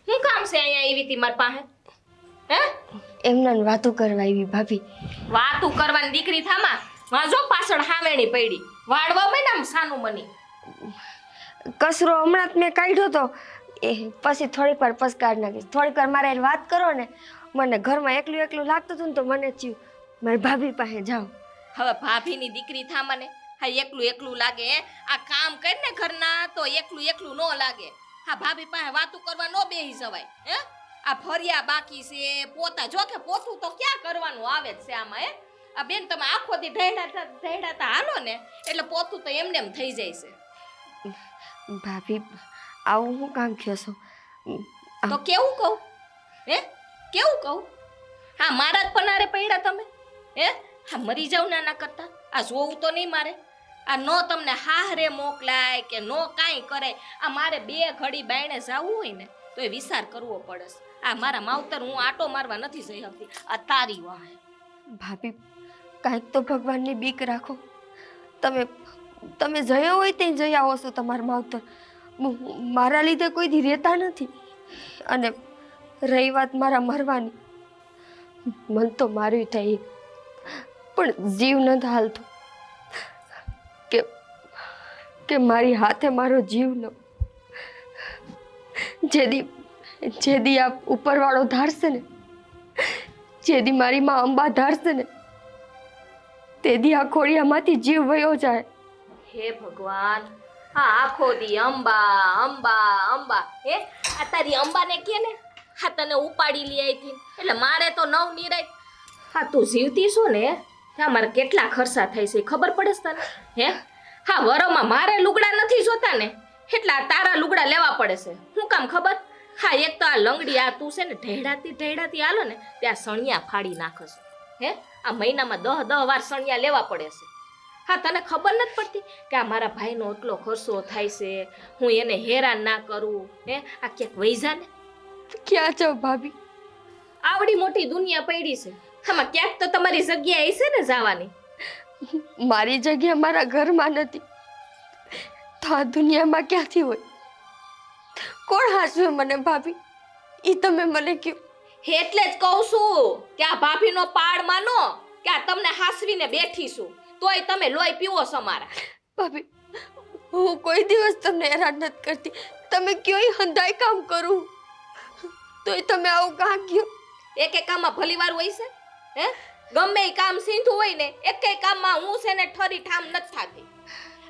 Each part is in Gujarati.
હું કામ છે અહીંયા આવી હતી મારી પાસે? હે? એમના વાતો કરવા આવી ભાભી. વાતું કરવાની દીકરી થામા વાજો પાછળ હાવેણી પડી વાડવા મેં આમ સાનું મની કસરો હમણાં જ મેં કાઢ્યો તો એ પછી થોડીક વાર પછ કાઢ નાખીશ. થોડીક વાર મારે વાત કરો ને, મને ઘરમાં એકલું એકલું લાગતું હતું ને તો મને થયું મારી ભાભી પાસે જાઉં. હવે ભાભીની દીકરી થામાને હા એકલું એકલું લાગે હે? આ કામ કરીને ઘરના તો એકલું એકલું ન લાગે. હા ભાભી પાસે વાતું કરવા ન બેહી જવાય. હે આ ફરિયા બાકી છે પોતા જો કે પોતું તો ક્યાં કરવાનું આવે જ છે આમાં. હે આ બેન તમે આખો દી ઢેડાતા હાલો ને એટલે પોતું તો એમને એમ થઈ જાય છે. ભાભી આવું હું કામ કહો છો? તો કેવું કહું? હે કેવું કહું? હા મારા જ પનારે પડ્યા તમે. હે હા મરી જાવ ના કરતા આ જોવું તો નહીં મારે. આ નો તમને હાહરે મોકલાય કે નો કાંઈ કરે. આ મારે 2 ઘડી બાયણે જવું હોય ને તો એ વિચાર કરવો પડે. આ મારા માવતર હું આટો મારવા નથી જઈ શકતી. આ તારી વાહે. ભાભી કાંઈક તો ભગવાનની બીક રાખો. તમે જયા હોય ત્યાં જઈ આવો છો તમારા માવતર. મારા લીધે કોઈ દી રહેતા નથી. અને રહી વાત મારા મરવાની, મન તો માર્યું થાય પણ જીવ નથી હાલતો કે મારી હાથે મારો જીવ ન. જેદી આ ઉપરવાળો ધારશે ને, જેદી મારી માં અંબા ધારશે ને, તેદી આ ખોડિયામાંથી જીવ વયો જાય. હે ભગવાન હા આખો દી અંબા અંબા અંબા. હે આ તારી અંબાને કે ને હા તને ઉપાડી લઈ આવી હતી એટલે મારે તો નવ નિરાય. હા તું જીવતી છો ને ત્યાં મારે કેટલા ખર્ચા થાય છે ખબર પડે છે તને? હે હા વરોમાં મારે લુગડા નથી જોતા ને એટલા તારા લુગડા લેવા પડે છે. શું કામ ખબર? હા એક તો આ લંગડી આ તું છે ને ઢેડાતી હાલો ને ત્યાં સણિયા ફાડી નાખશે. હે આ મહિનામાં 10 વાર સણિયા લેવા પડે છે. હા તને ખબર નથી પડતી કે આ મારા ભાઈનો એટલો ખર્ચો થાય છે, હું એને હેરાન ના કરું. હે આ ક્યાંક વૈજા ને ક્યાં જાવ ભાભી? આવડી મોટી દુનિયા પડી છે આમાં ક્યાંક તો તમારી જગ્યા હશે ને જવાની. મારી જગ્યા મારા ઘરમાં નથી તો આ દુનિયામાં ક્યાંથી હોય? કોણ હાચવે મને ભાભી? એ તમે મને કહો. એટલે જ કહું છું કે આ ભાભીનો પાડ માનો કે આ તમને હાસવીને બેઠી છું તોય તમે લોહી પીવો છો મારા. ભાભી હું કોઈ દિવસ તમને હેરાન નથી કરતી. તમે કયો એ હંધાય કામ કરું તોય તમે આવું કાં કયો? એક કામમાં ભલી વાર હોય છે? હે ગમે એ કામ સીધું હોય ને એક કામમાં હું છે ને ઠરી ઠામ નથી થતી.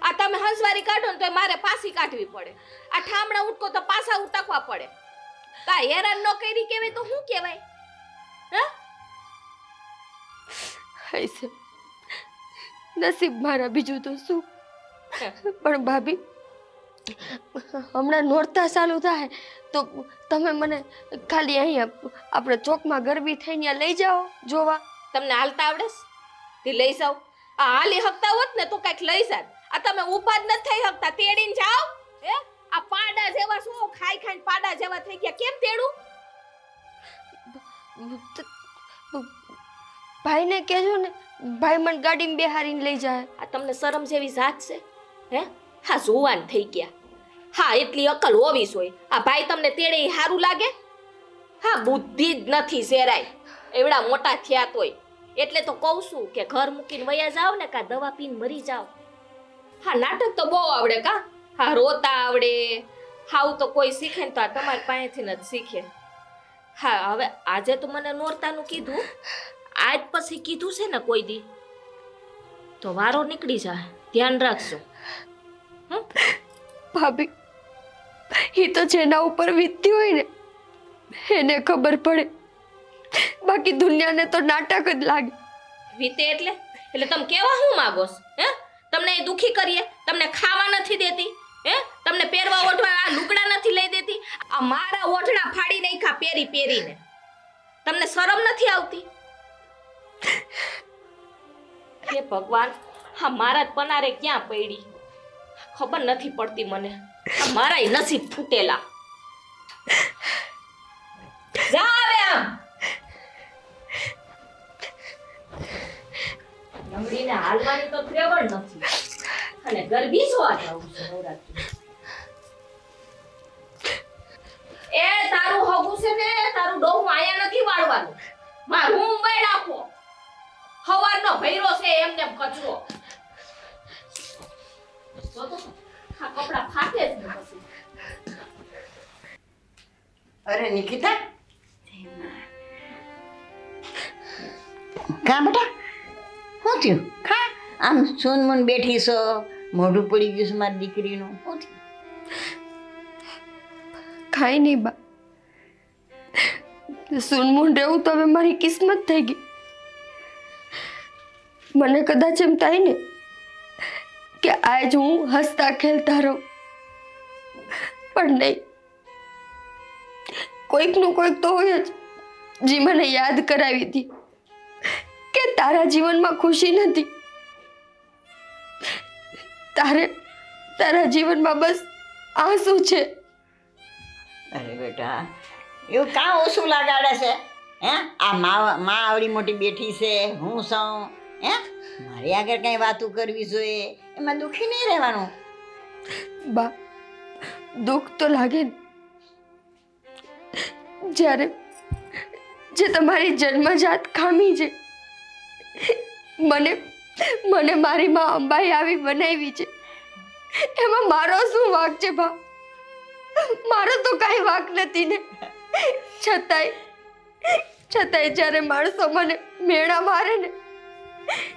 આ તમે હંસવારી કાઢો ને તો મારે પાછી કાઢવી પડે. આ ઠામડા ઉટકો તો પાછા ઉટકવા પડે. કા હેરાન ન કરી કેવાય તો શું કહેવાય? હે હશે નસીબ મારા, બીજું તો શું. પણ ભાભી હમણાં નોરતા ચાલુ થાય તો તમે મને ખાલી અહીંયા આપણે ચોકમાં ગરબી થઈને લઈ જાઓ જોવા. તમને હાલતા આવડે તે લઈ જાઓ. આ હાલી હકતા હોત ને તો કઈક લઈ જાત. આ તમે ઉભા જ નથી થઈ શકતા તેડીને જાઓ. હે આ પાડા જેવા શું ખાઈ ખાઈને પાડા જેવા થઈ ગયા કેમ તેડું? ભાઈને કહેજો ને, ભાઈ મને ગાડીમાં બેહારીને લઈ જાય. આ તમને શરમ જેવી જાત છે? હે હા જુવાન થઈ ગયા. હા એટલી અકલ હોવી જોઈએ. આ ભાઈ તમને તેડે સારું લાગે? હા બુદ્ધિ જ નથી જરાય. એવડા મોટા થયા તોય. એટલે તો કહું છું કે ઘર મૂકીને વયા જાવ ને કા દવા પીને મરી જાવ. હા નાટક તો બહુ આવડે કા? હા રોતા આવડે. હાવ તો કોઈ શીખે ને તો આ તમારી પાસેથી જ શીખે. હા હવે આજે તો મને નોરતાનું કીધું, આજ પછી કીધું છે ને કોઈ દી તો વારો નીકળી જાય. ધ્યાન રાખજો. ભાભી એ તો જેના ઉપર વીતતી હોય ને એને ખબર પડે, બાકી દુનિયાને તો નાટક જ લાગે. વીતે એટલે તમે કેવા શું માગો છો? હે તમને એ દુખી કરીએ? તમને ખાવા નથી દેતી? હે તમને પહેરવા ઓઢવા આ લુગડા નથી લઈ દેતી? આ મારા ઓઢણા ફાડી નાખ્યા પહેરી પહેરીને. તમને શરમ નથી આવતી? હે ભગવાન હા મારા જ પનારે ક્યાં પડી ખબર નથી પડતી મને. આ મારાય નસીબ ફૂટેલા. જા આવે આમ લંગડીને હાલવાની તો ત્રેવડ નથી અને ગરબી જોવા જાઉં છું નવરાત્રી. એ તારું હગું છે ને તારું ડોહું આયા નથી વાળવાનું મારું મુંબઈ રાખો હવારનો ભૈરો છે એમને કચરો જો તો આ કપડા ફાટે જ ને પછી અરે નિકિતા કા બેટા શું થયું ખા આમ સૂનમૂન બેઠી છો મોઢું પડી ગયું છે મારી દીકરીનું શું થયું ખાઈ નહીં બા સુનમુન રહેવું તો હવે મારી કિસ્મત થઈ ગઈ મને કદાચ એમ થાય ને કે આજ હું હસતા ખેલતા રહું પણ નહીં કોઈકનું કોઈક તો હોય જ જે મને યાદ કરાવી હતી કે તારા જીવનમાં ખુશી નથી તારા જીવનમાં બસ આંસુ છે અરે બેટા એવું કાં ઓછું લગાડે છે હે આ માં આવડી મોટી બેઠી છે હું સૌ હે મારી આગળ કંઈ વાતું કરવી જોઈએ એમાં દુઃખી નહીં રહેવાનું બા દુઃખ તો લાગે ને જ્યારે જે તમારી જન્મજાત ખામી છે મને મારી માં અંબાઈ આવી બનાવી છે એમાં મારો શું વાંક છે બા મારો તો કાંઈ વાંક નથી ને છતાંય જ્યારે માણસો મને મેણા મારે ને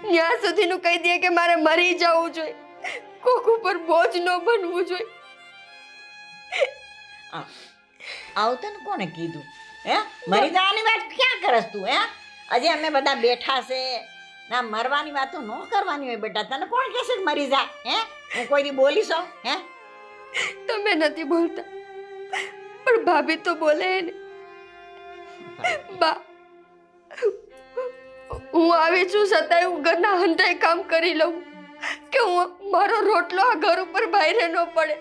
ત્યાં સુધીનું કહી દે કે મારે મરી જવું જોઈએ કોક ઉપર બોજ ન બનવું જોઈએ આવું તને કોને કીધું હે મરી જવાની વાત ક્યાં કરસ તું હે હજી અમે બધા બેઠા છે ના મરવાની વાતો ન કરવાની હોય બેટા તને કોણ કહેશે કે મરી જા હે હું કોઈ દી બોલીશ હે તમે નથી બોલતા પણ ભાભી તો બોલે ને બા હું આવી છું છતાંય હું ઘરના હંધાઈ કામ કરી લઉં કે હું મારો રોટલો આ ઘર ઉપર બાયરે ન પડે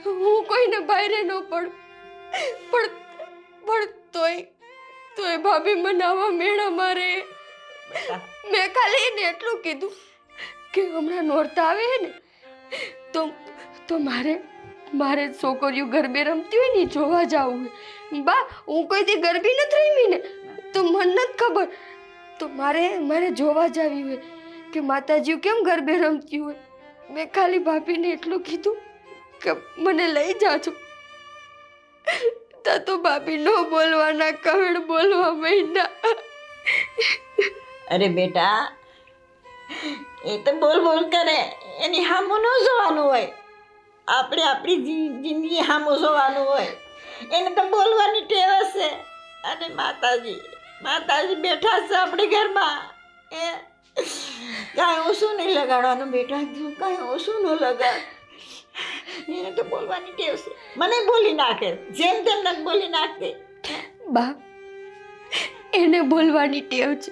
હું કોઈને બાયરે ન પડું પણ તોય ભાભી મને આવા મેળા મારે મેં ખાલી એને એટલું કીધું કે હમણાં નોરતા આવે ને તો મારે છોકરીઓ ગરબે રમતી હોય ને જોવા જવું હોય બા હું કોઈ દી ગરબી નથી રમી ને તો મને નથી ખબર તો મારે જોવા જવી હોય કે માતાજીઓ કેમ ગરબે રમતી હોય મેં ખાલી ભાભીને એટલું કીધું કે મને લઈ જાજો તા તો ભાભી નો બોલવાના કવડ બોલવા માંડ્યા અરે બેટા એ તો બોલ કરે એની હામું ન જોવાનું હોય આપણે આપણી જિંદગી હામું જોવાનું હોય એને તો બોલવાની ટેવ છે અને માતાજી બેઠા છે આપણી ઘરમાં એ કાંઈ ઓછું નહીં લગાડવાનું બેટા કાંઈ ઓછું ન લગાડ એને તો બોલવાની ટેવ છે મને બોલી નાખે જેમ તેમ નથી બોલી નાખતી બા એને બોલવાની ટેવ છે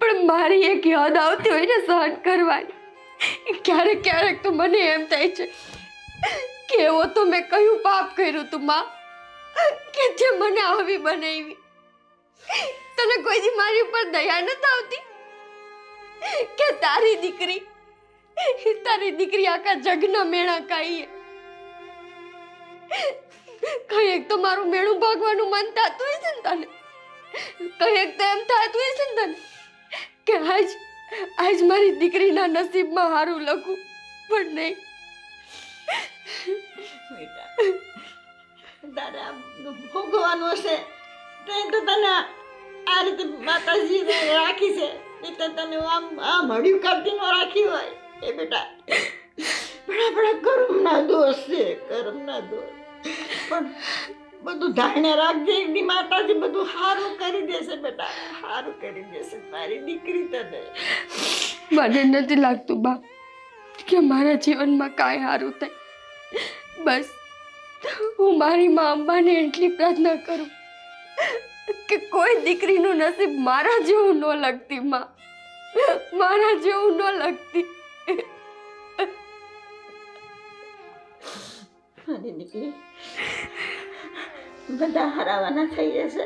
પણ મારી એક યાદ આવતી હોય ને સહન કરવાની ક્યારેક તો મને એમ થાય છે કે એવો તો મેં કયું પાપ કર્યું તું માં કે જે મને આવી બનાવી તને કોઈ દી મારી ઉપર દયા નથી આવતી કે તારી દીકરી આખા જગના મેળા કાઈએ કઈક તો મારું મેળું ભાગવાનું મન થતું હોય છે ને તને કઈક તો એમ થતું હોય છે ને તને કે આજ મારી દીકરીના નસીબમાં હારું લખું પણ નહીં તારે ભોગવાનું હશે તો તને આ રીતે માતાજી રાખી છે એ તો તને આમ હળિયું કરતી ન રાખી હોય એ બેટા પણ આપણા કર્મના દોષ છે કર્મના દોષ પણ બધું ધાઈને રાખજે એકદી માતાજી બધું સારું કરી દેશે બેટા સારું કરી દેશે મારી દીકરી તને મને નથી લાગતું બા કે મારા જીવનમાં કાંઈ સારું થાય બસ હું મારી મા અંબાને એટલી પ્રાર્થના કરું કે કોઈ દીકરીનું નસીબ મારા જેવું ન લગતી માં મારા જેવું ન લગતી મારી દીકરી બધા હરાવાના થઈ જશે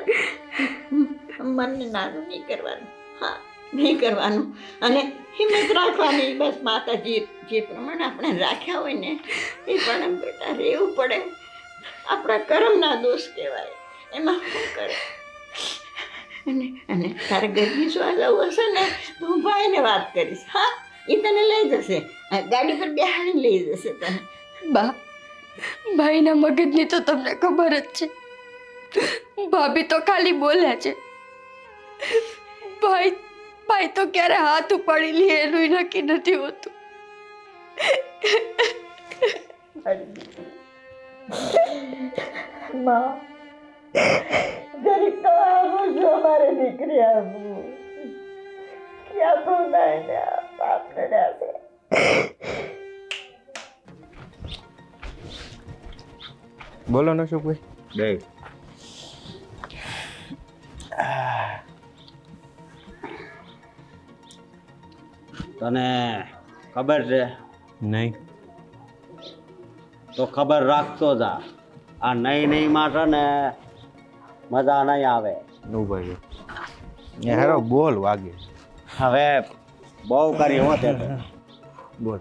મનને નાનું નહીં કરવાનું હા નહીં કરવાનું અને હિંમત રાખવાની. બસ માતાજી જે પ્રમાણે આપણે રાખ્યા હોય ને એ પ્રમાણે બેટા રહેવું પડે. આપણા કર્મના દોષ કહેવાય, એમાં શું કરે. અને તારે ગરબી જોવા જવું હશે ને તો હું ભાઈને વાત કરીશ. હા, એ તને લઈ જશે, ગાડી પર બેહાડીને લઈ જશે તને. બા, ભાઈના મગજની તો તમને ખબર જ છે. ભાભી તો ખાલી બોલ્યા છે. ભાઈ તો ક્યારે હાથ ઉપાડી લે એનું નક્કી નથી હોતું. માં, જરીક તો આવું જો મારી દીકરી આવું ક્યાં તો ને બાપને આપે. બોલો ને શું બે તને ખબર છે? નહીં તો ખબર રાખતો જા. આ નહીં માં છે ને મજા નહીં આવે. ઉભા રહ્યો એ હેરો બોલ વાગે. હવે બહુ કરી હોતે તો. બોલ.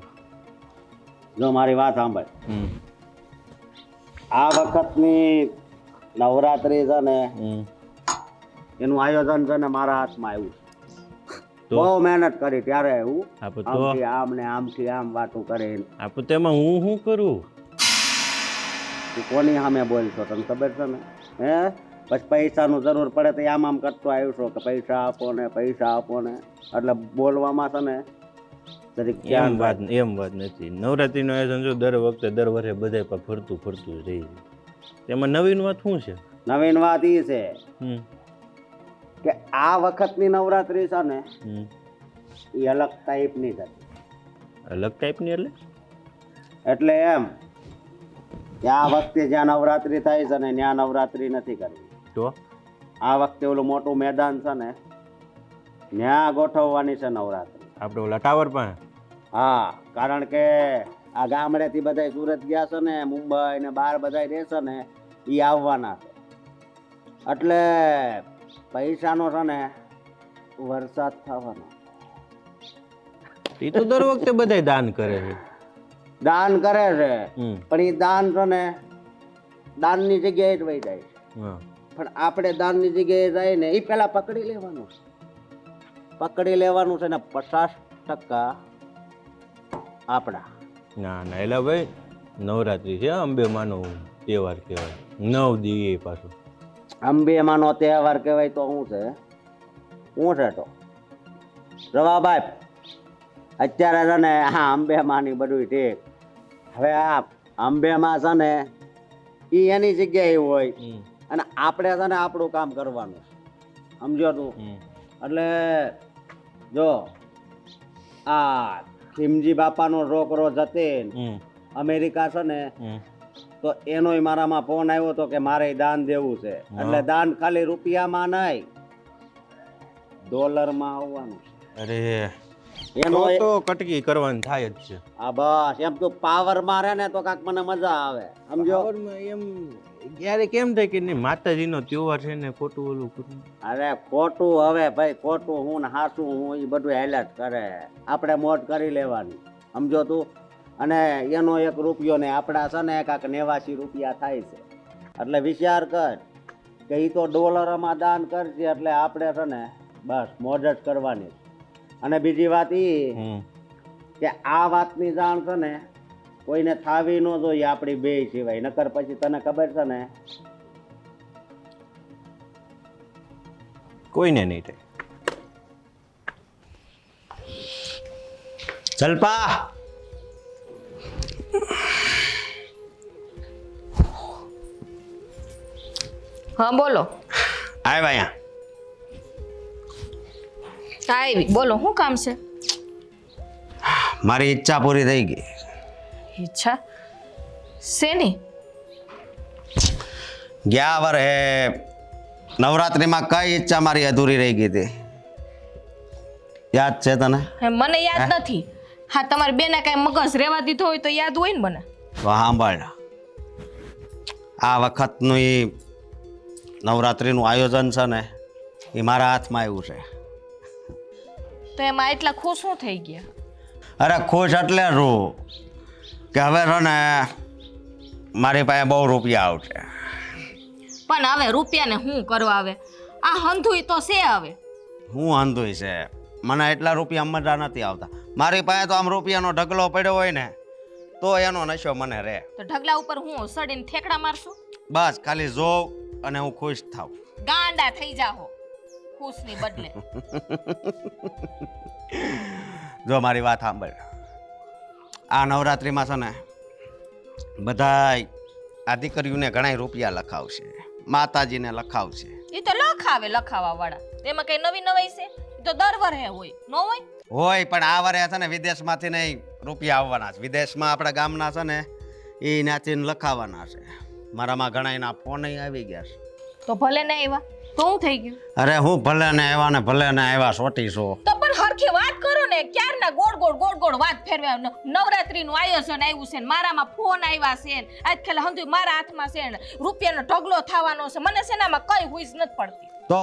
જો મારી વાત સાંભળ. આ વખતની નવરાત્રી છે ને એનું આયોજન છે ને મારા હાથમાં આવ્યું. બહુ મહેનત કરી ત્યારે હું આમથી આમ ને આમથી આમ વાતું કરે. તેમાં હું શું કરું? તું કોની સામે બોલશો તને ખબર છે ને? હે પછી પૈસાનું જરૂર પડે તો આમ કરતો આવ્યો છો કે પૈસા આપો ને પૈસા આપો ને. એટલે બોલવામાં છે ને એમ વાત નથી. નવરાત્રીનું આયોજન જો દર વર્ષે બધા પર ફરતું જ રહી. તેમાં નવીન વાત શું છે? નવીન વાત એ છે કે આ વખતની નવરાત્રી છે ને એ અલગ ટાઈપની છે. અલગ ટાઈપની એટલે એમ કે આ વખતે જ્યાં નવરાત્રી થાય છે ને ત્યાં નવરાત્રી નથી કરવી. તો આ વખતે ઓલું મોટું મેદાન છે ને ત્યાં ગોઠવવાની છે નવરાત્રી. આપણે ઓલા ટાવર પાસે? હા, કારણ કે આ ગામડેથી બધા સુરત ગયા છે ને, મુંબઈ ને બહાર બધા રહેશે ને એ આવવાના છે. એટલે પૈસાનો છે ને વરસાદ થવાનો. એ તો દર વખતે બધા દાન કરે છે. દાન કરે છે પણ એ દાન છે ને દાનની જગ્યાએ જ વહી જાય છે. પણ આપણે દાનની જગ્યાએ જાય ને એ પેલા પકડી લેવાનું છે. પકડી લેવાનું છે ને 50% આપણા. ના એટલે ભાઈ નવરાત્રી છે, અંબે માનો તહેવાર કહેવાય. 9 દિવસ પાછું અંબે માનો તહેવાર કહેવાય તો શું છે? શું છે તો રવાભાઈ અત્યારે છે ને હા અંબે માની બધું ઠીક. હવે આ અંબે માં છે ને એ એની જગ્યાએ હોય અને આપણે છે ને આપણું કામ કરવાનું. સમજો તું? એટલે જો આ ખીમજી બાપાનો છોકરો જતીન અમેરિકા છે ને તો એનોય મારામાં ફોન આવ્યો હતો કે મારે દાન દેવું છે. એટલે દાન ખાલી રૂપિયામાં નહીં ડોલરમાં આવવાનું છે. અરે એનો તો કટકી કરવાની થાય જ છે. હા બસ એમ તો પાવર મારે ને તો કાંક મને મજા આવે. સમજો? એમ ક્યારે કેમ થાય કે નહીં માતાજીનો તહેવાર છે ને ખોટું ઓલું કરું? અરે ખોટું હવે ભાઈ ખોટું હું ને હાસું હું એ બધું હાઈલાઇટ કરે. આપણે મોજ કરી લેવાની. સમજો તું? અને એનો 1 રૂપિયો ને આપણા છે ને કાંક 89 રૂપિયા થાય છે. એટલે વિચાર કર કે એ તો ડોલરમાં દાન કરશે એટલે આપણે છે ને બસ મોજ જ કરવાની. અને બીજી વાત એ કે આ વાતની જાણ છે ને કોઈને થાવી ન જોઈએ આપણી બે સિવાય. નકર પછી તને ખબર છે ને કોઈને નહીં થાય. જલપા હા બોલો. આવ્યા અહીંયા. આવી બોલો, શું કામ છે? મારી ઈચ્છા પૂરી થઈ ગઈ. ઈચ્છા શેની? ગયા વર્ષે નવરાત્રીમાં કઈ ઈચ્છા મારી અધૂરી રહી ગઈ હતી યાદ છે તને? મને યાદ નથી. હા, તમારી બેને કઈ મગજ રેવા દીધો હોય તો યાદ હોય ને મને. તો સાંભળ, આ વખતનું એ નવરાત્રીનું આયોજન છે ને એ મારા હાથમાં આવ્યું છે. તો એમાં એટલા ખુશ શું થઈ ગયા? અરે ખુશ એટલે રૂ કે હવે છે ને મારી પાસે બહુ રૂપિયા આવશે. પણ હવે રૂપિયાને શું કરવા આવે? આ હંધુય તો છે હવે. હું અંધુય છે, મને એટલા રૂપિયા મજા નથી આવતા. મારી પાસે તો આમ રૂપિયાનો ઢગલો પડ્યો હોય ને તો એનો નશો મને રહે. તો ઢગલા ઉપર હું સડીને ઠેકડા મારશું? બસ ખાલી જોઉં અને હું ખુશ થાઉં. ગાંડા થઈ જાહો ખુશની બદલે. જો મારી વાત સાંભળ, આ નવરાત્રિમાં છે ને બધાય આ દીકરીઓને ઘણા રૂપિયા લખાવશે, માતાજીને લખાવશે. એ તો લખાવે લખાવા વાળા, એમાં કઈ નવી નવાઈ છે? એ તો દર વર્ષે હોય, ન હોય? હોય પણ આ વરે છે ને વિદેશમાંથી નહીં રૂપિયા આવવાના છે. વિદેશમાં આપણા ગામના છે ને એ નાચીને લખાવાના છે. મારામાં ઘણા એના ફોન આવી ગયા છે. તો ભલે ને આવ્યા તો શું થઈ ગયું? અરે હું ભલે ને આવ્યા ને ભલે ને આવ્યા સોટી છો. તો પણ હરખી વાત કરો ને, ક્યારના ગોળ ગોળ વાત ફેરવ્યા. નવરાત્રીનું આયોજન આવ્યું છે ને મારામાં ફોન આવ્યા છે ને આજકાલ હંધુય મારા હાથમાં છે ને રૂપિયાનો ઢગલો થવાનો છે. મને છે ને આમાં કઈ હુઈસ નથી પડતી. તો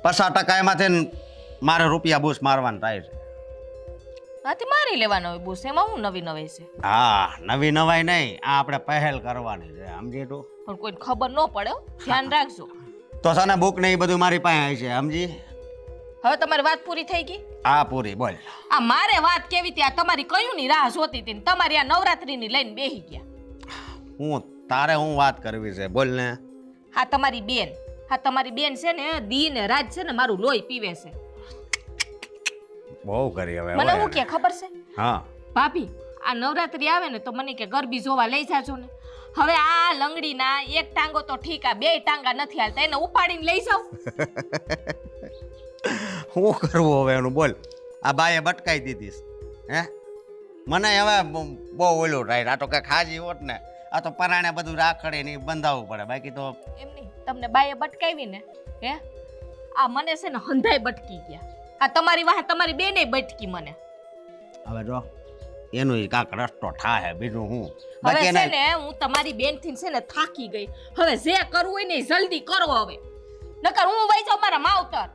50% એમાંથી મારે રૂપિયા બૂસ મારવાનું થાય છે. આથી મારી લેવાનો હોય બુસ, એમાં હું નવી નવાઈ છે? હા નવી નવાઈ નહીં, આ આપણે પહેલ કરવાની છે, સમજી તું? પણ કોઈને ખબર ન પડે હો, ધ્યાન રાખજો. તો છે ને બુક ને એ બધું મારી પાસે છે, સમજી? હવે તમારી વાત પૂરી થઈ ગઈ? હા પૂરી. બોલ. આ મારે વાત કેવી હતી? આ તમારી કયુંની રાહ જોતી હતી ને તમારી આ નવરાત્રીની લઈને બેહી ગયા. હું તારે હું વાત કરવી છે, બોલ ને. હા તમારી બેન, હા તમારી બેન છે ને દી ને રાત છે ને મારું લોહી પીવે છે. બહુ કરી હવે. મને હું કે ખબર છે? હા ભાભી આ નવરાત્રી આવે ને તો મને કે ગરબી જોવા લઈ જાજો ને. હવે આ લંગડીના એક ટાંગો તો ઠીક, આ બે ટાંગા નથી હાલતા, એને ઉપાડીને લઈ જાવ. શું કરવું હવે એનું બોલ? આ બાએ બટકાઈ દીધી હે મને. હવે બહુ ઓલું થાય. આ તો કઈ ખાજી હોત ને, આ તો પરાણે બધું રાખડે ને બંધાવવું પડે, બાકી તો એમ નહીં, તમને બાએ બટકાવી ને હે, આ મને છે ને હંધાઈ બટકી ગયા. આ તમારી વાહે તમારી બેને બટકી મને. હવે જો એનું કાંક રસ્તો થાય, બીજું હું. હવે બાકી છે એને ને હું તમારી બેન થી છે ને થાકી ગઈ. હવે જે કરવું હોય ને જલ્દી કરો હવે, નકર હું વઈ જાઉં મારા માવતર.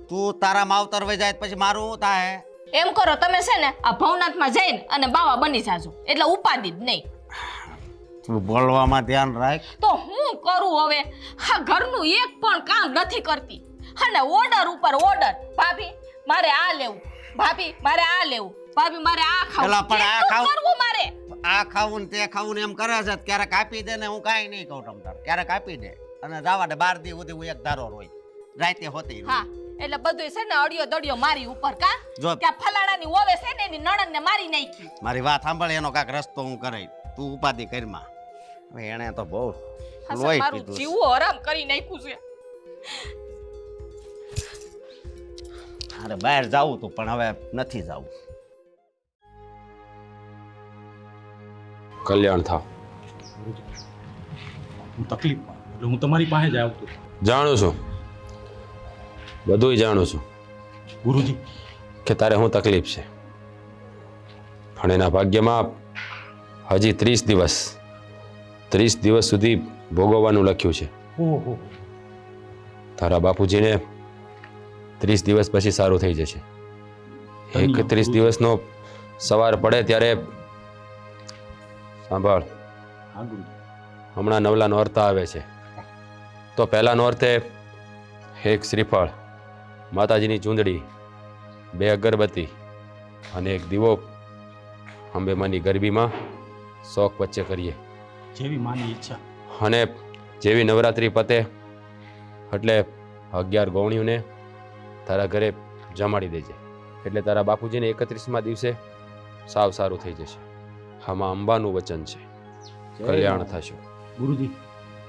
તું તારા માવતર વઈ જાય પછી મારું શું થાય? એમ કરો તમે છે ને આ ભવનાથમાં જઈને અને બાવા બની જાજો, એટલે ઉપાધિ જ નહીં. તું બોલવામાં ધ્યાન રાખ. તો હું કરું હવે? હા ઘરનું એક પણ કામ નથી કરતી અને ઓર્ડર ઉપર ઓર્ડર. ભાભી મારે આ લેવું, ભાભી મારે આ લેવું, ભાભી મારે આ પેલા ખાવું. પણ આ કેટલું ખાવું? કરવું મારે? આ ખાવું ને તે ખાવું ને એમ કરે છે. ક્યારેક આપી દે ને, હું કાંઈ નહીં કહું તમ તાર. ક્યારેક આપી દે અને જવા દે. 12 દી સુધી હું એક ધારો રોઈ રાતે હોતી. હા એટલે બધું છે ને અડિયો દડિયો મારી ઉપર કા જો ત્યાં ફલાણાની ઓવે છે ને એની નણંદને મારી નાખી. મારી વાત સાંભળ, એનો કાંક રસ્તો હું કરાઈ. તું ઉપાધિ કરીમાં. હવે એણે તો બહુ હસન લોહી મારું પીધું. જીવું હરામ કરી નાખ્યું છે. અરે બહાર જાવું તું પણ હવે નથી જાવું. કલ્યાણ થાવ. હું તકલીફમાં એટલે હું તમારી પાસે જ આવતો. જાણું છું, બધુંય જાણું છું ગુરુજી કે તારે શું તકલીફ છે, પણ એના ભાગ્યમાં હજી 30 દિવસ સુધી ભોગવવાનું લખ્યું છે. ઓહો, તારા બાપુજીને 30 દિવસ પછી સારું થઈ જશે. 31 દિવસનો સવાર પડે ત્યારે સાંભળ, હા ગુરુજી. હમણાં નવલા નોરતા આવે છે, તો પહેલા નોરતે એક શ્રીફળ, માતાજીની ચૂંદડી, 2 અગરબત્તી અને એક દીવો અંબેમાની ગરબીમાં શોખ વચ્ચે કરીએ. જેવી માની ઈચ્છા. અને જેવી નવરાત્રિ પતે એટલે 11 ગૌણીઓને તારા ઘરે જમાડી દેજે, એટલે તારા બાપુજીને 31મા દિવસે સાવ સારું થઈ જશે. આમાં અંબાનું વચન છે, કલ્યાણ થશે. ગુરુજી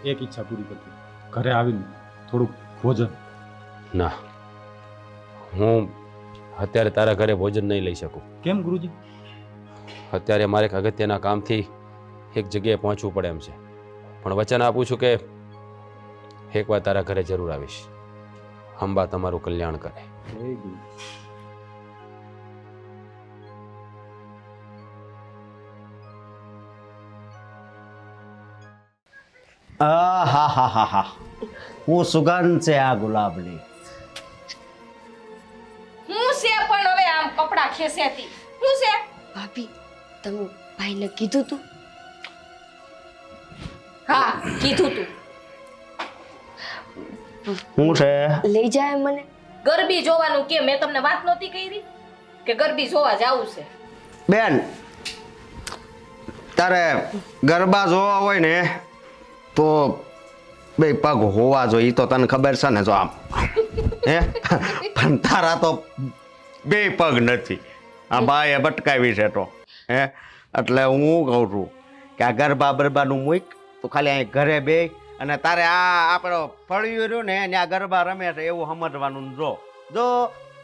એક ઈચ્છા પૂરી કરજો, ઘરે આવીને થોડુંક ભોજન. ના, હું અત્યારે તારા ઘરે ભોજન નહીં લઈ શકું. કેમ ગુરુજી? અત્યારે મારે એક અગત્યના કામથી એક જગ્યાએ પહોંચવું પડે એમ છે, પણ વચન આપું છું કે એકવાર તારા ઘરે જરૂર આવીશ. અંબા તમારું કલ્યાણ કરે. જય ગુરુ. આહાહાહા, હું સુગંધ છે આ ગુલાબની. હું છે પણ ખેસેતી શું છે ભાભી તમે ભાઈને કીધું તું હા કીધું તું શું છે લઈ જાય મને ગરબી જોવાનું કે મેં તમને વાત નહોતી કરી કે ગરબી જોવા જાવું છે બેન તારે ગરબા જોવા હોય ને તો બે પગ હોવા જોઈએ તો તને ખબર છે ને જો આમ હે પણ તારા તો બે પગ નથી આ બાએ ભટકાવી છે તો હે એટલે હું કહું છું કે આ ગરબા બરબાનું મૂક તો ખાલી અહીં ઘરે બે અને તારે આ આપણો ફળિયું રહ્યું ને ત્યાં ગરબા રમે છે એવું સમજવાનું ને જો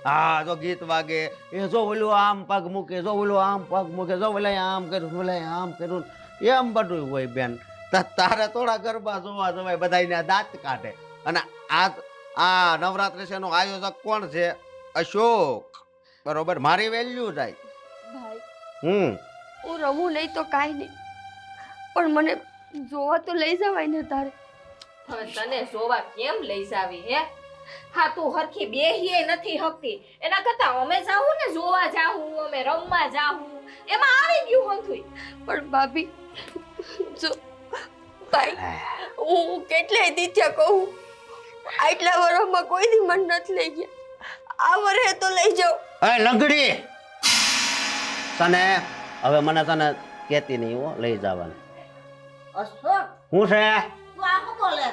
હા જો ગીત વાગે એ જો ઓલું આમ પગ મૂકે જો ઓલું આમ પગ મૂકે જો ઓલા આમ કર્યું ઓલા આમ કર્યું એમ બધું હોય બેન તારે થોડા ગરબા જોવા જવાય બધાને દાંત કાઢે અને આ નવરાત્રી છે એનો આયોજક કોણ છે અશોક બરોબર મારી વેલ્યુ જાય ભાઈ હું રમું નહીં તો કાંઈ નહીં પણ મને જોવા તો લઈ જવાય ને તારે હવે તને જોવા કેમ લઈ જાવી હે હા તું હરખી બેહીએ નથી હકતી એના કરતા અમે જાવું ને જોવા જાવું અમે રમવા જાવું એમાં આવી ગયું હંથુઈ પણ ભાભી જો ભાઈ હું કેટલાય દીત્યા કહું આટલા વર્ષમાં કોઈ દી મન નથી લઈ ગયા આ વર્ષે તો લઈ જાઓ એ લંગડી તને હવે મને તને કહેતી નહીં હો લઈ જવાનું અશોક હું છે તું આમ બોલે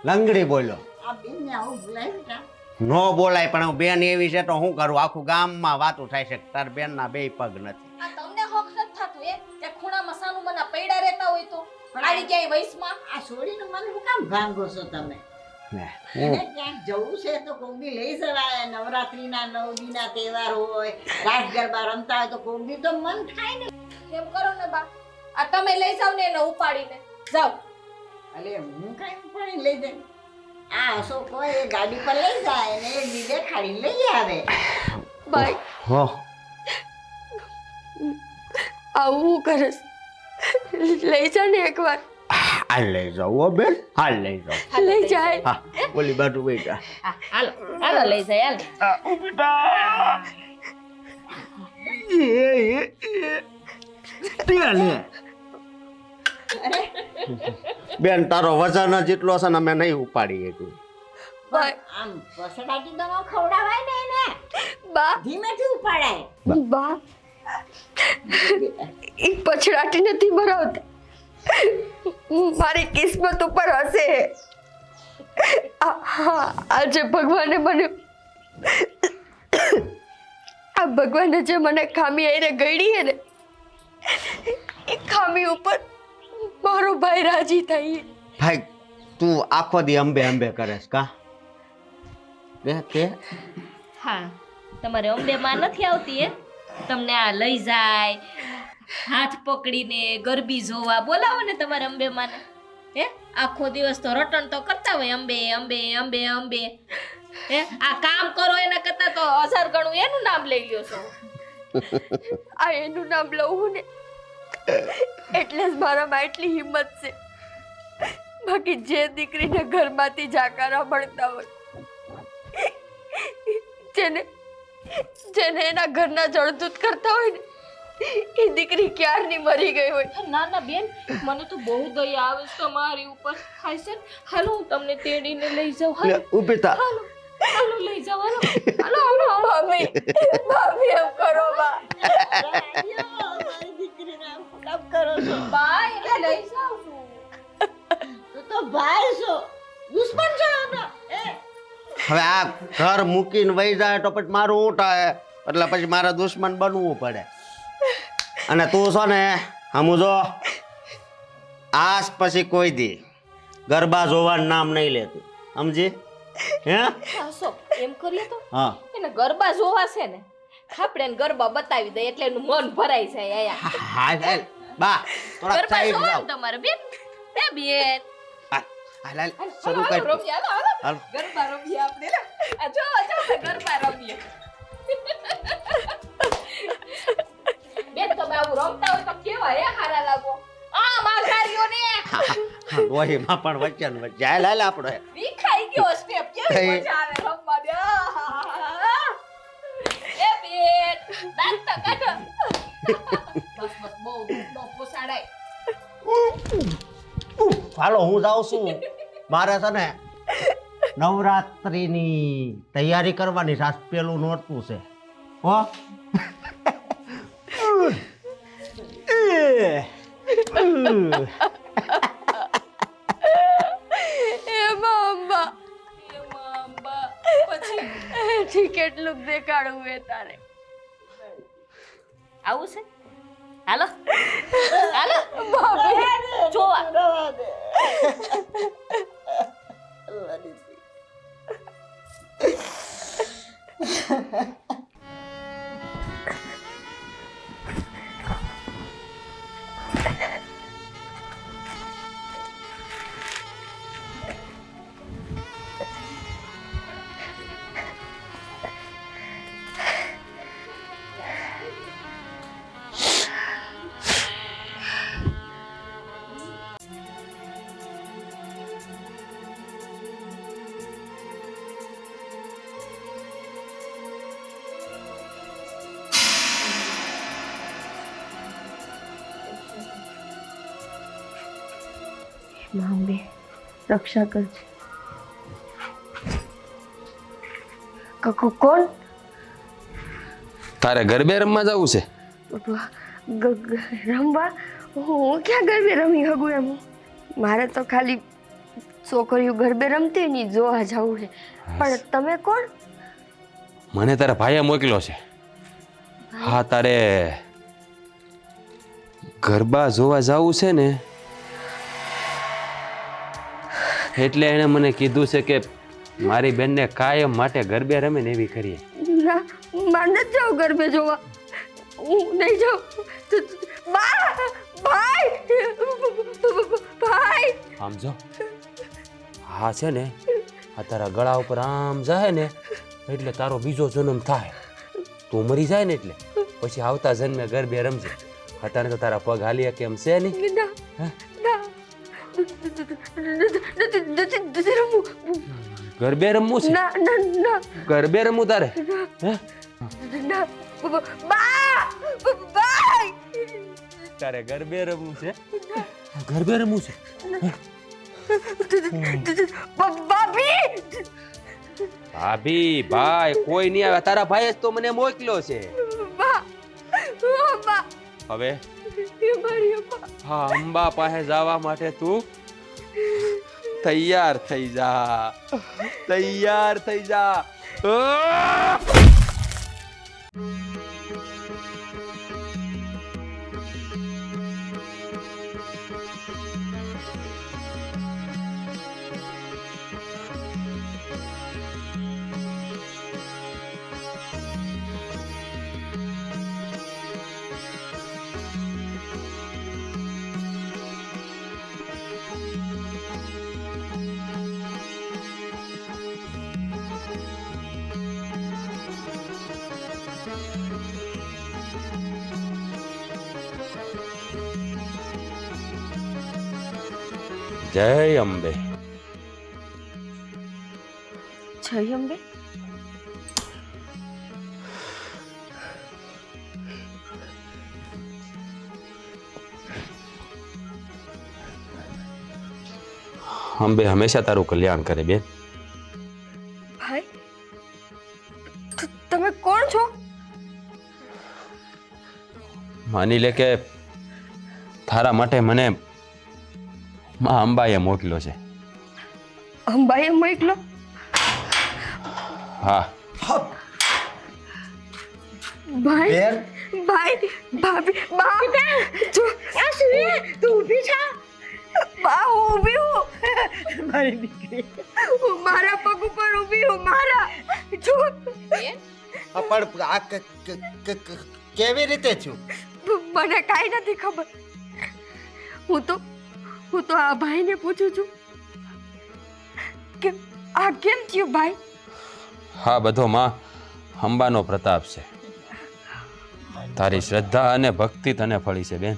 લંગડી બોલ્યો આ બેનને આવું બોલાય બેટા નો બોલાય પણ હું બેન એવી છે તો શું કરું આખું ગામમાં વાતું થાય છે તાર બેનના બે પગ નથી આ તમને હક નથી થતું એ ખૂણામાં સાનું મના પૈડા રહેતા હોય તો આડી ક્યાંય વયસમાં આ છોડીનું મન હું કામ ભાંગો છો તમે ને એને હું ક્યાંક જવું છે તો કોંબી લઈ જવાય નવરાત્રીના 9 દીના તહેવાર હોય રાસ ગરબા રમતા હોય તો કોંબી તો મન થાય ને એમ કરો ને બા આ તમે લઈ જાવ ને એને ઉપાડીને જાવ અલે હું કઈ પણ લઈ જાય આ અશોક હોય એ ગાડી પર લઈ જાય ને એ લીધે ખાડી લઈ આવે ભાઈ હો આવું કરસ લઈ જા ને એકવાર હાલ લઈ જાઓ હો બેન હાલ લઈ જાઓ લઈ જાય હા ઓલી બાજુ બેટા હા, હાલો હાલો લઈ જાય બેન તારો વજન જેટલો છે ને અમે નહીં ઉપાડી શકું ભાઈ આમ પસડાટી તો ન ખવડાવાય ને એને બા ધીમેથી ઉપાડાય બા એ પછડાટી નથી ભરાવતા મારી કિસ્મત ઉપર હશે આજે ભગવાને મને આ ભગવાને જે મને ખામી આઈને ગળી હે ને એ ખામી ઉપર મારો ભાઈ રાજી થઈ ભાઈ તું આખો દી અંબે અંબે કરેસ કા તે હા તમારે અંબે માં નથી આવતી એ તમને આ લઈ જાય હાથ પકડીને ગરબી જોવા બોલાવો ને તમારે અંબે માને હે આખો દિવસ તો રટણ તો કરતા હોય અંબે અંબે અંબે અંબે હે આ કામ કરો એના કરતા તો 1000 ગણું એનું નામ લઈ લ્યો છો આ એનું નામ લઉં ને એટલે જ મારામાં એટલી હિંમત છે બાકી જે દીકરીને ઘરમાંથી જાકારા મળતા હોય જેને એના ઘરના જળદૂત કરતા હોય ને એ દીકરી ક્યારની મરી ગઈ હોય ના ના બેન મને તો બહુ દયા આવે છે તમારી ઉપર હાય સર હાલો હું તમને તેડીને લઈ જાઉં હાલો ઊભી થા હાલો હાલો લઈ જાઓ હાલો હાલો હાલો ભાભી એમ કરો બા મારી દીકરીને આમ કામ કરો છો બા એને લઈ જાઉં છું તું તો ભાઈ છો દુશ્મન છો એનો એ હવે આ ઘર મૂકીને વહી જાય તો પછી મારું ઉઠાય એટલે પછી મારે દુશ્મન બનવું પડે અને તું છો ને હમું જો આજ પછી કોઈ દી ગરબા જોવાનું નામ નહીં લેતું સમજી હે હાસો એમ કરીએ તો હા એને ગરબા જોવા છે ને આપણે એને ગરબા બતાવી દઈએ એટલે એનું મન ભરાઈ જાય આયા હાલ હાલ બા થોડા ગરબા સાઈડ જોવા જાઓ ને તમારે બેન બે બેન હાલ હાલ શરૂ હાલો, કર રમીએ, હાલો, હાલો. હાલ ગરબા રમીએ આપણે લે. આ જો ગરબા રમીએ બેન તમે આવું રમતા હોય તો કેવા હે હારા લાગો આ માઘારીઓ ને વહીમાં પણ વચ્ચે ને વચ્ચે હાલ હાલ આપણે વિખાઈ ગયો સ્ટેપ કેવી મજા આવે રમવાની એ બેન દાંત બસ બહુ દુઃખ ન પોસાડાય. હાલો હું જાઉં છું. મારે છે ને નવરાત્રિની તૈયારી કરવાની છે. આજ પેલું નોરતું છે હો. એમાં અંબા એમાં અંબા પછી એથી કેટલું દેખાડવું એ તારે. આવું છે? હાલો હાલો જોવા. અંબે રક્ષા કરજે. કોણ? તારે ગરબે રમવા જવું છે? રમવા? હું ક્યાં ગરબે રમી શકું એમ? મારે તો ખાલી છોકરીઓ ગરબે રમતી ની જોવા જવું છે. પણ તમે કોણ? મને તારા ભાઈએ મોકલ્યો છે. હા, તારે ગરબા જોવા જવું છે ને એટલે એણે મને કીધું છે કે મારી બેનને કાયમ માટે ગરબે રમે ને એવી કરીએ. ના, મારે નથી જાઉં ગરબે જોવા. હું નહીં જાઉં. ભાઈ ભાઈ આમ જો, હા છે ને, આ તારા ગળા ઉપર આમ જાય ને એટલે તારો બીજો જન્મ થાય. તું મરી જાય ને એટલે પછી આવતા જન્મે ગરબે રમજે. અત્યારે તો તારા પગ હાલી કેમ છે નહીં. ના ના નથી રમવું. ગરબે રમવું છે? ના ના ના ગરબે રમવું તારે? હે? ના ભાઈ તારે ગરબે રમવું છે? ગરબે રમવું છે? ભાભી ભાભી ભાઈ કોઈ નહીં આવે. તારા ભાઈએ જ તો મને મોકલ્યો છે. હવે હા, અંબા પાસે જવા માટે તું તૈયાર થઈ જા. તૈયાર થઈ જા. જય અંબે. જય અંબે. અંબે હંમેશા તારું કલ્યાણ કરે બેન. ભાઈ તમે કોણ છો? માની લે કે તારા માટે મને માં અંબાએ મોકલ્યો છે. અંબાએ મોકલો? હા. ભાઈ ભાઈ ભાભી બા જો આ શું તું ઊભી છે? બા હું ઊભી હું. મારી દીકરી હું મારા પગ ઉપર ઊભી હું. મારા જો પણ આ કેવી રીતે થયું? મને કાંઈ નથી ખબર. હું તો આ ભાઈને પૂછું છું કે આ કેમ થયું ભાઈ? હા, બધો માં અંબાનો પ્રતાપ છે. તારી શ્રદ્ધા અને ભક્તિ તને ફળી છે બેન.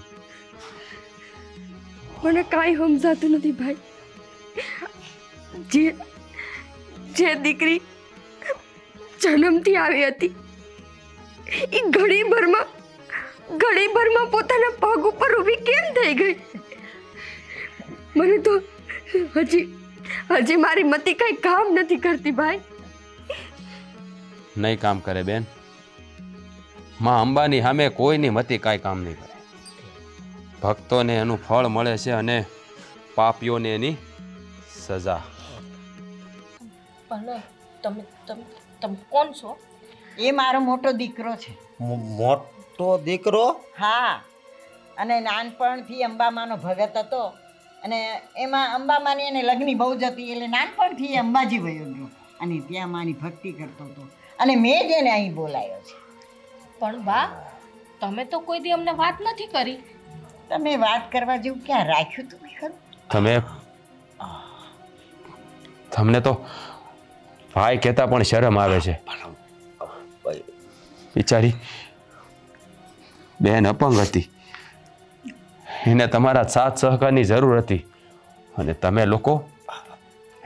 મને કાંઈ સમજાતું નથી ભાઈ. જે દીકરી જન્મથી આવી હતી એ ઘણી ઘડીભરમાં પોતાના પગ ઉપર ઊભી કેમ થઈ ગઈ? મને તો હજી મારી મતિ કઈ કામ નથી કરતી ભાઈ. નહીં કામ કરે બેન. માં અંબાની સામે કોઈની મતી કાંઈ કામ નહીં કરે. ભક્તોને એનું ફળ મળે છે અને પાપીઓને એની સજા. પણ તમે તમે તમે કોણ છો? એ મારો મોટો દીકરો છે. મોટો દીકરો? હા, અને નાનપણથી અંબામાનો ભગત હતો અને એમાં અંબામાની એને લગ્ની બહુ જ હતી એટલે નાનપણથી એ અંબાજી વયો ગયો અને ત્યાં માની ભક્તિ કરતો હતો અને મેં જ એને અહીં બોલાયો છે. પણ બા, તમે તો કોઈ દી અમને વાત નથી કરી. તમે વાત કરવા જેવું ક્યાં રાખ્યું તું ખરું? તમને તો ભાઈ કહેતા પણ શરમ આવે છે. બિચારી બેન અપંગ હતી, એને તમારા સાથ સહકારની જરૂર હતી અને તમે લોકો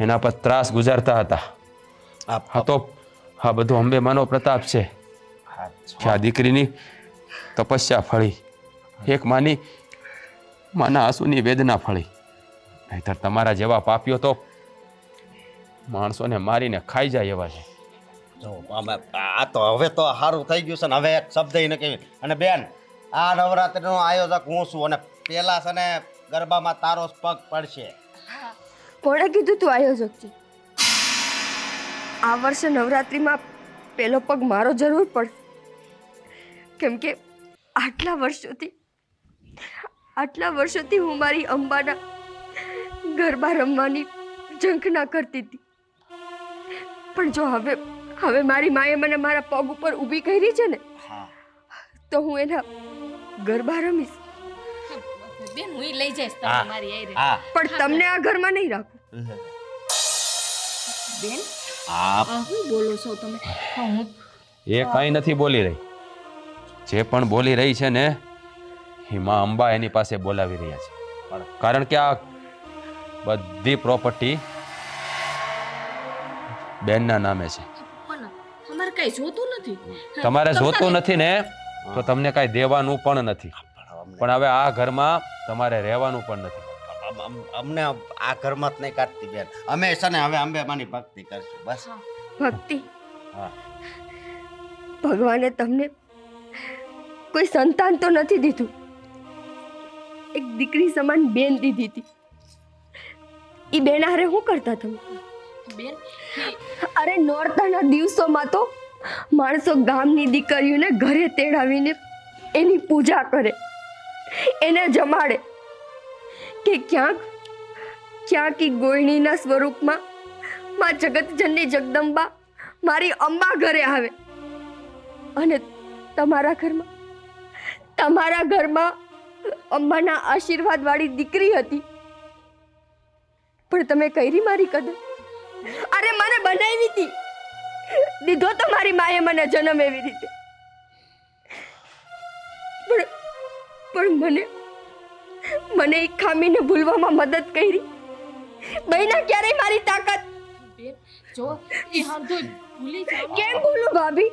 એના પર ત્રાસ ગુજારતા હતા. હા તો આ બધું અંબે માનો પ્રતાપ છે કે આ દીકરીની તપસ્યા ફળી, એક માના આંસુની વેદના ફળી. નહીંતર તમારા જેવા પાપીઓ તો માણસોને મારીને ખાઈ જાય એવા છે. જો આ તો હવે તો સારું થઈ ગયું છે ને, હવે એક શબ્દ ન કહેવી. અને બેન, આ નવરાત્રિનો આયોજક હું છું અને પેલા છે ને ગરબામાં તારો જ પગ પડશે. કોણે કીધું તું આયોજક છે? આ વર્ષે નવરાત્રિમાં પેલો પગ મારો જરૂર પડશે, કેમ કે આટલા વર્ષોથી હું મારી અંબાના ગરબા રમવાની ઝંખના કરતી હતી. પણ જો હવે મારી માએ મને મારા પગ ઉપર ઊભી કરી છે ને, તો હું એના ગરબા રમીશ. બેન, હું લઈ જઈશ તમને મારી આઈ. પણ તમને આ ઘરમાં નહીં રાખું. બેન, હા, શું બોલો છો તમે? હું એ કાંઈ નથી બોલી રહી. જે પણ બોલી રહી છે ને એ માં અંબા એની પાસે બોલાવી રહ્યા છે. કારણ કે આ બધી પ્રોપર્ટી બેનના નામે છે. પણ અમારે કઈ જોતું નથી. તમારે જોતું નથી ને તો તમને કાંઈ દેવાનું પણ નથી. પણ હવે આ ઘરમાં તમારે રહેવાનું પણ નથી. અમને આ ઘરમાં જ નહીં કાઢતી બેન. અમે છે ને હવે અંબેમાની ભક્તિ કરશું બસ. ભક્તિ? હા. ભગવાને તમને કોઈ સંતાન તો નથી દીધું, એક દીકરી સમાન બેન દીધી હતી. ઈ બેન હારે શું કરતા તમે? બેન, અરે નોરતાના દિવસોમાં તો માણસો ગામની દીકરીઓને ઘરે તેડાવીને એની પૂજા કરે, એને જમાડે. કે ક્યાંક ઈ ગોયણીના સ્વરૂપમાં માં જગતજનની જગદંબા મારી અંબા ઘરે આવે. અને તમારા ઘરમાં અંબાના આશીર્વાદ વાળી દીકરી હતી, પણ તમે કરી મારી કદર. અરે મને બનાવી હતી, દીધો તો મારી માએ મને જન્મ એવી રીતે, પણ મને એક ખામીને ભૂલવામાં મદદ કરી. બહેના ક્યારેય મારી તાકાત. બેન, જો એ હાંધો ભૂલી જાવ. કેમ ભૂલું ભાભી?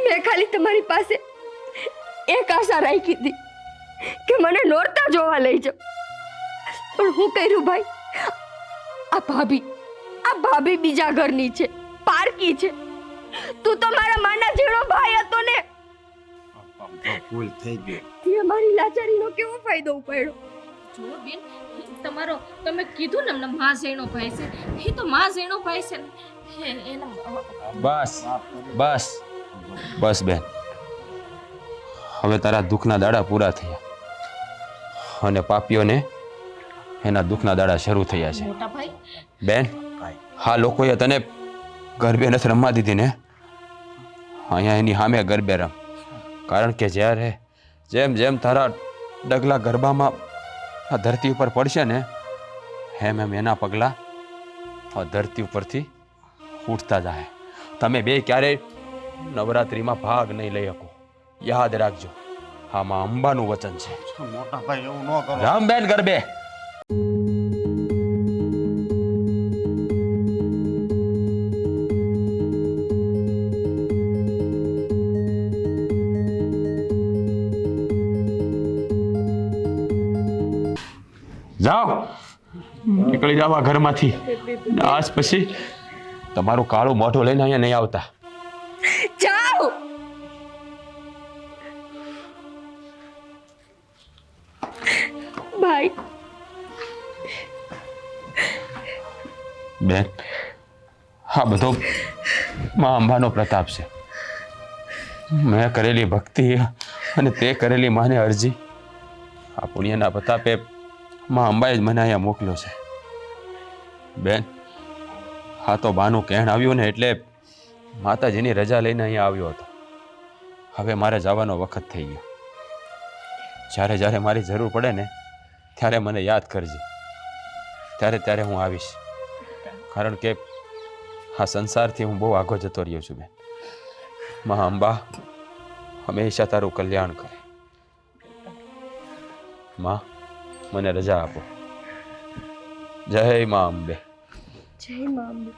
મેં ખાલી તમારી પાસે એક આશા રાખી હતી કે મને નોરતા જોવા લઈ જાઓ. પણ હું કર્યું ભાઈ, આ ભાભી બીજા ઘરની છે, પારકી છે. તું તો મારા માના જેવો ભાઈ હતો ને. ભૂલ થઈ ગઈ. તે મારી લાચારીનો કેવો ફાયદો ઉપાડ્યો? જો બેન, તમે કીધું ને એમને માં જેનો ભાઈ છે, એ તો માં જેનો ભાઈ છે ને. બસ બેન, હવે તારા દુઃખના દાડા પૂરા થયા અને પાપીઓને એના દુઃખના દાડા શરૂ થયા છે. મોટા ભાઈ, બેન, હા લોકોએ તને ગરબે નથી રમવા દીધી ને, અહીંયા એની સામે ગરબે રમ. કારણ કે જ્યારે જેમ તારા ડગલા ગરબામાં આ ધરતી ઉપર પડશે ને, એમ એના પગલાં આ ધરતી ઉપરથી ઉઠતા જાય. તમે બે ક્યારેય નવરાત્રિમાં ભાગ નહીં લઈ શકો, યાદ રાખજો. આમાં અંબાનું વચન છે. મોટા ભાઈ એવું ન કરો. રામ બેન ગરબે. જાઓ નીકળી જાઓ આ ઘરમાંથી. આજ પછી તમારું કાળું મોઢું લઈને અહીંયા નહીં આવતા. જાઓ. ભાઈ બેન, આ બધો મા અંબાનો પ્રતાપ છે. મેં કરેલી ભક્તિ અને તે કરેલી માને અરજી, આ પુણ્યના પ્રતાપે મા અંબાએ જ મને અહીંયા મોકલ્યો છે. બેન, હા તો બાનું કહેણ આવ્યું ને એટલે માતાજીની રજા લઈને અહીંયા આવ્યો હતો. હવે મારે જવાનો વખત થઈ ગયો. જ્યારે જ્યારે મારી જરૂર પડે ને ત્યારે મને યાદ કરજે. ત્યારે હું આવીશ. કારણ કે આ સંસારથી હું બહુ આગો જતો રહ્યો છું બેન. મા અંબા હંમેશા તારું કલ્યાણ કરે. માં, મને રજા આપો. જય મા અંબે. જય મા અંબે.